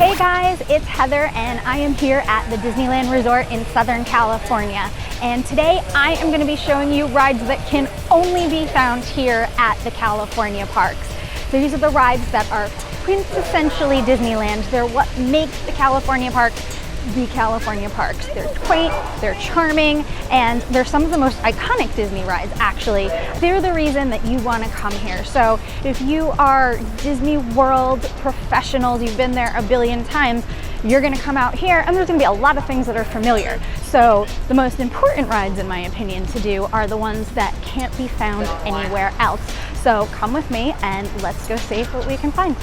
Hey guys, it's Heather and I am here at the Disneyland Resort in Southern California. And today I am going to be showing you rides that can only be found here at the California parks. So these are the rides that are quintessentially Disneyland. They're what makes the California parks the California parks. They're quaint, they're charming, and they're some of the most iconic Disney rides actually. They're the reason that you want to come here. So if you are Disney World professionals, you've been there a billion times, you're going to come out here and there's going to be a lot of things that are familiar. So the most important rides, in my opinion, to do are the ones that can't be found anywhere else. So come with me and let's go see what we can find.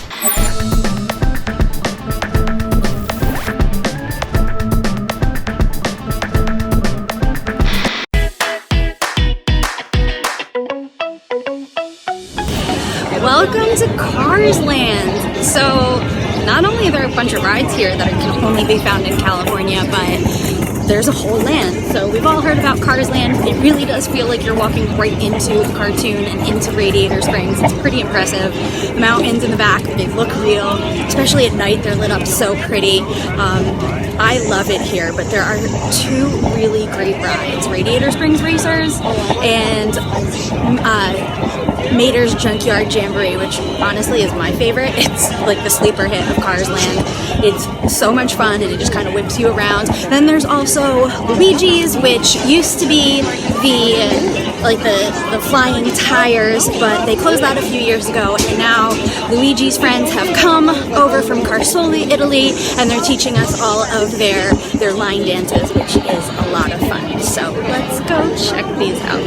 Welcome to Cars Land. So not only are there a bunch of rides here that can only be found in California, but there's a whole land. So we've all heard about Cars Land. It really does feel like you're walking right into a cartoon and into Radiator Springs. It's pretty impressive. The mountains in the back, they look real, especially at night. They're lit up so pretty. I love it here, but there are two really great rides. Radiator Springs Racers and Mater's Junkyard Jamboree, which honestly is my favorite. It's like the sleeper hit of Cars Land. It's so much fun and it just kind of whips you around. Then there's also Luigi's, which used to be the flying tires, but they closed that a few years ago, and now Luigi's friends have come over from Carsoli, Italy, and they're teaching us all of their line dances, which is a lot of fun. So let's go check these out.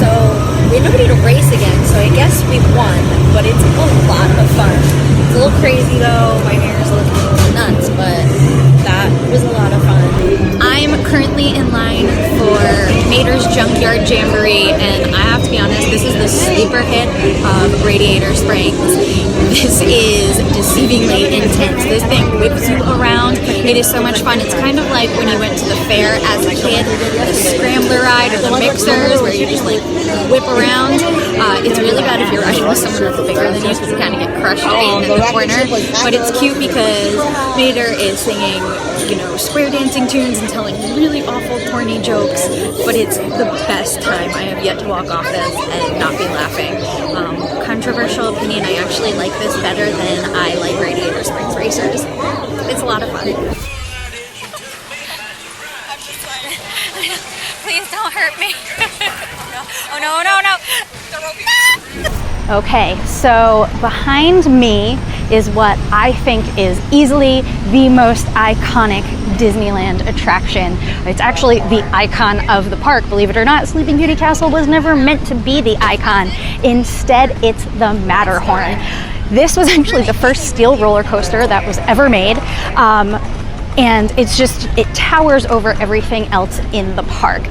So we have nobody to race again, so I guess we won, but it's a lot of fun. It's a little crazy though, my hair's looking a little nuts, but that was a lot of fun. I'm currently in line for Mater's Junkyard Jamboree, and I have to be honest, this is the sleeper hit of Radiator Springs. This is deceivingly intense. This thing whips you around. It is so much fun. It's kind of like when you went to the fair as a kid, the scrambler ride or the mixers where you just like whip around. It's really bad if you're riding with someone that's bigger than you because you kind of get crushed in the corner. But it's cute because Mater is singing, square dancing tunes and telling really awful, corny jokes. But it's the best time. I have yet to walk off this and not be laughing. Controversial opinion, I actually like this better than I like Radiator Springs Racers. It's a lot of fun. Please don't hurt me. Oh no, no, no. Okay, so behind me is what I think is easily the most iconic Disneyland attraction. It's actually the icon of the park, believe it or not. Sleeping Beauty Castle was never meant to be the icon. Instead, it's the Matterhorn. This was actually the first steel roller coaster that was ever made. And it towers over everything else in the park.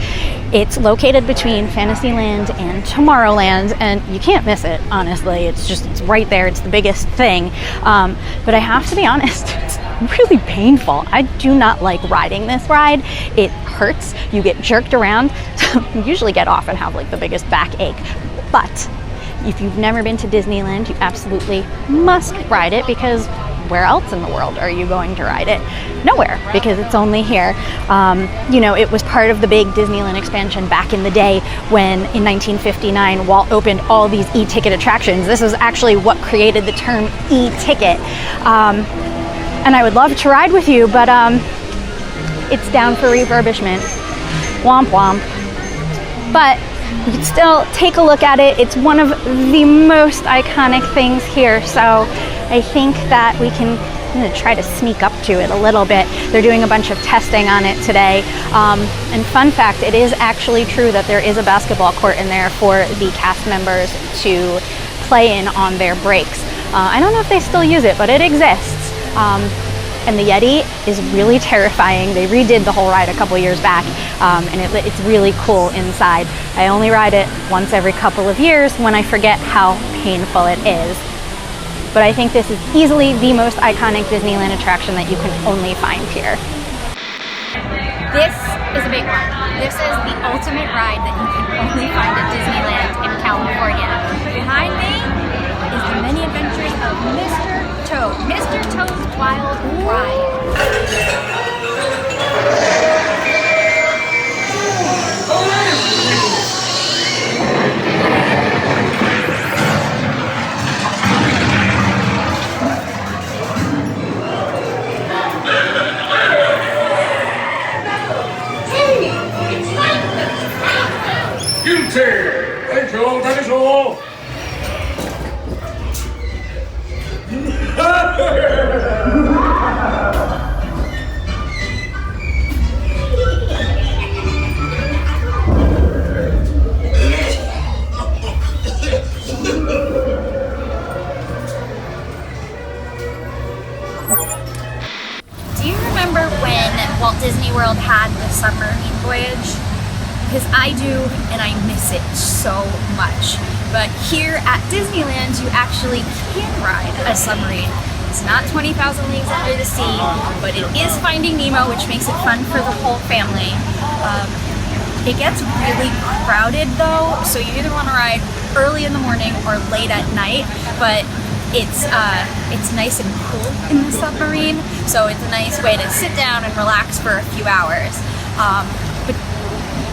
It's located between Fantasyland and Tomorrowland, and you can't miss it, honestly. It's right there. It's the biggest thing. But I have to be honest, it's really painful. I do not like riding this ride. It hurts. You get jerked around. You usually get off and have like the biggest backache. But if you've never been to Disneyland, you absolutely must ride it, because where else in the world are you going to ride it? Nowhere, because it's only here. It was part of the big Disneyland expansion back in the day when in 1959 Walt opened all these e-ticket attractions. This is actually what created the term e-ticket. And I would love to ride with you, but it's down for refurbishment. Womp womp. But you can still take a look at it. It's one of the most iconic things here, so I think that we can try to sneak up to it a little bit. They're doing a bunch of testing on it today. And fun fact, it is actually true that there is a basketball court in there for the cast members to play in on their breaks. I don't know if they still use it, but it exists. And the Yeti is really terrifying. They redid the whole ride a couple years back, and it's really cool inside. I only ride it once every couple of years when I forget how painful it is. But I think this is easily the most iconic Disneyland attraction that you can only find here. This is a big one. This is the ultimate ride that you can only find at Disneyland in California. Behind me is the many adventures of Mr. Toad. Mr. Toad's Wild Ride. Do you remember when Walt Disney World had the Submarine Voyage? Because I do, and I miss it so much. But here at Disneyland, you actually can ride a submarine. It's not 20,000 Leagues Under the Sea, but it is Finding Nemo, which makes it fun for the whole family. It gets really crowded though, so you either want to ride early in the morning or late at night, but it's nice and cool in the submarine, so it's a nice way to sit down and relax for a few hours. But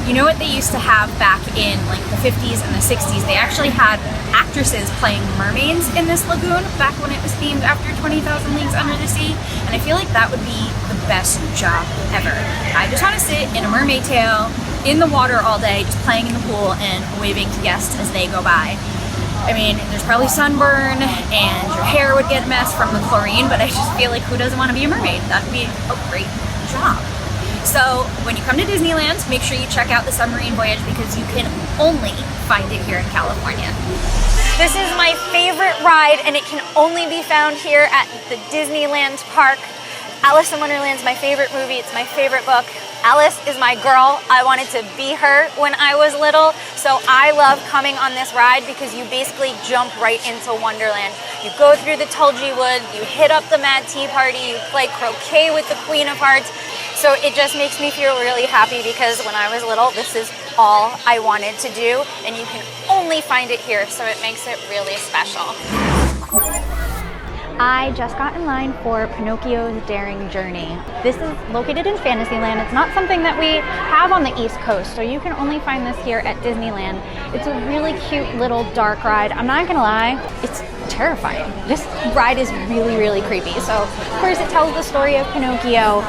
you know what they used to have back in like the 50s and the 60s? They actually had actresses playing mermaids in this lagoon back when it was themed after 20,000 Leagues Under the Sea, and I feel like that would be the best job ever. I just want to sit in a mermaid tail in the water all day, just playing in the pool and waving to guests as they go by. I mean, there's probably sunburn and your hair would get a mess from the chlorine, but I just feel like who doesn't want to be a mermaid? That would be a great job. So when you come to Disneyland, make sure you check out the Submarine Voyage because you can only find it here in California. This is my favorite ride, and it can only be found here at the Disneyland park. Alice in Wonderland is my favorite movie. It's my favorite book. Alice is my girl. I wanted to be her when I was little, so I love coming on this ride because you basically jump right into Wonderland. You go through the Tulgey Wood, you hit up the Mad Tea Party, you play croquet with the Queen of Hearts. So it just makes me feel really happy because when I was little, this is all I wanted to do, and you can only find it here, so it makes it really special. I just got in line for Pinocchio's Daring Journey. This is located in Fantasyland. It's not something that we have on the East Coast, so you can only find this here at Disneyland. It's a really cute little dark ride. I'm not gonna lie, it's terrifying. This ride is really, really creepy. So, of course, it tells the story of Pinocchio,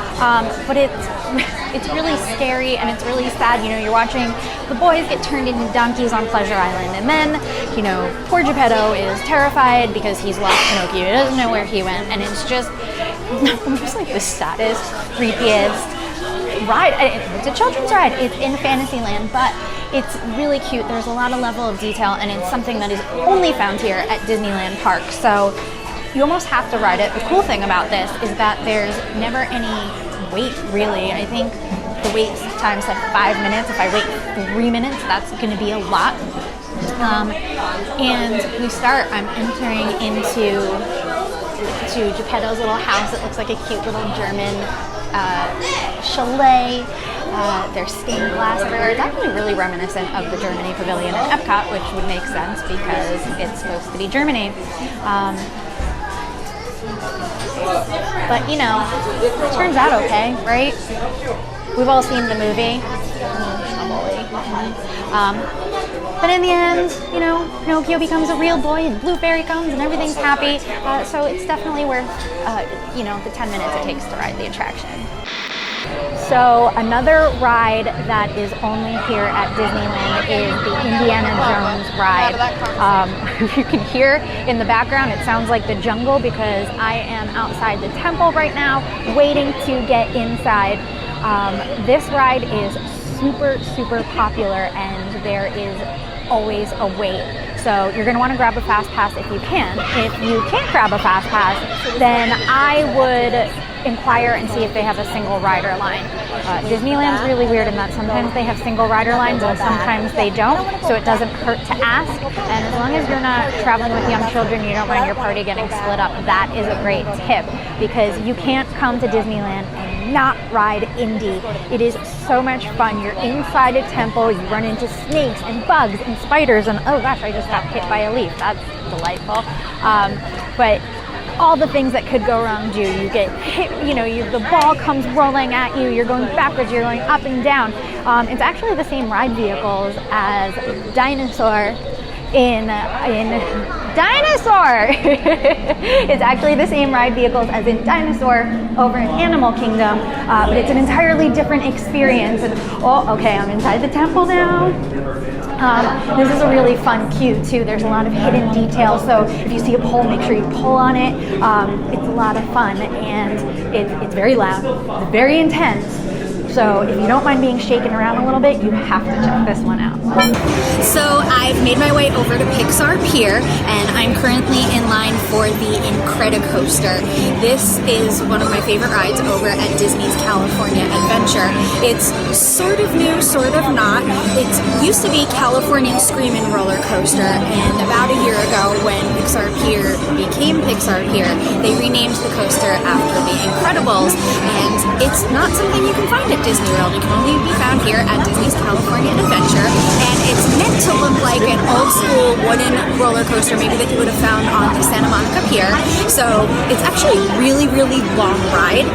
but it's really scary and it's really sad. You know, you're watching the boys get turned into donkeys on Pleasure Island, and then, you know, poor Geppetto is terrified because he's lost Pinocchio. He doesn't know where he went, and it's just like the saddest, creepiest ride. It's a children's ride. It's in Fantasyland, but it's really cute. There's a lot of level of detail, and it's something that is only found here at Disneyland Park. So you almost have to ride it. The cool thing about this is that there's never any wait, really. I think the wait time said 5 minutes. If I wait 3 minutes, that's going to be a lot. And we start, I'm entering into Geppetto's little house. It looks like a cute little German chalet. There's stained glass everywhere. It's actually really reminiscent of the Germany Pavilion in Epcot, which would make sense because it's supposed to be Germany. But you know, it turns out okay, right? We've all seen the movie. But in the end, you know, Pinocchio becomes a real boy and Blue Fairy comes and everything's happy. So it's definitely worth, you know, the 10 minutes it takes to ride the attraction. So another ride that is only here at Disneyland is the Indiana Jones ride. You can hear in the background, it sounds like the jungle because I am outside the temple right now waiting to get inside. This ride is super popular and there is always a wait. So you're going to want to grab a fast pass if you can. If you can't grab a fast pass, then I would inquire and see if they have a single rider line. Disneyland's really weird in that sometimes they have single rider lines and sometimes they don't, so it doesn't hurt to ask. And as long as you're not traveling with young children, you don't mind your party getting split up, that is a great tip because you can't come to Disneyland and not ride Indy. It is so much fun. You're inside a temple, you run into snakes and bugs and spiders and oh gosh, I just got hit by a leaf. That's delightful. But all the things that could go wrong do. You get hit, the ball comes rolling at you, you're going backwards, you're going up and down. It's actually the same ride vehicles as Dinosaur in Dinosaur! It's actually the same ride vehicles as in Dinosaur over in Animal Kingdom, but it's an entirely different experience. And oh, okay, I'm inside the temple now. This is a really fun queue too. There's a lot of hidden details, so if you see a pole, make sure you pull on it. It's a lot of fun, and it's very loud, it's very intense. So if you don't mind being shaken around a little bit, you have to check this one out. So I've made my way over to Pixar Pier, and I'm currently in line for the Incredicoaster. This is one of my favorite rides over at Disney's California Adventure. It's sort of new, sort of not. It used to be California Screamin' Roller Coaster, and about a year ago when Pixar Pier became Pixar Pier, they renamed the coaster after The Incredibles, and it's not something you can find at Disney World. It can only be found here at Disney's California Adventure, and it's meant to look like an old school wooden roller coaster maybe that you would have found on the Santa Monica Pier. So it's actually a really long ride.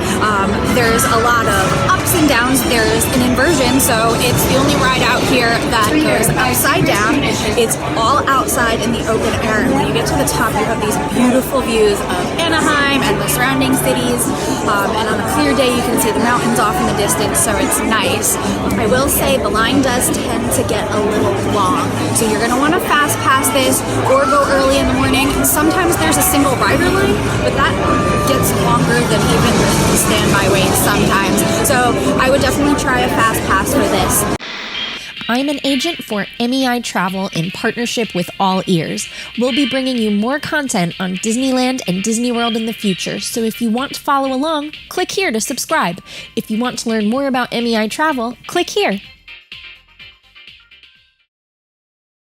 There's a lot of ups and downs. There's an inversion, so it's the only ride out here that goes upside down. It's all outside in the open air, and when you get to the top you have these beautiful views of Anaheim and the surrounding cities, and on a clear day you can see the mountains off in the distance, so it's nice. I will say the line does tend to get a little long, so you're going to want to fast pass this or go early in the morning. Sometimes there's a single rider line, but that gets longer than even the standby wait sometimes, so I would definitely try a fast pass for this. I'm an agent for MEI Travel in partnership with AllEars. We'll be bringing you more content on Disneyland and Disney World in the future, so if you want to follow along, click here to subscribe. If you want to learn more about MEI Travel, click here.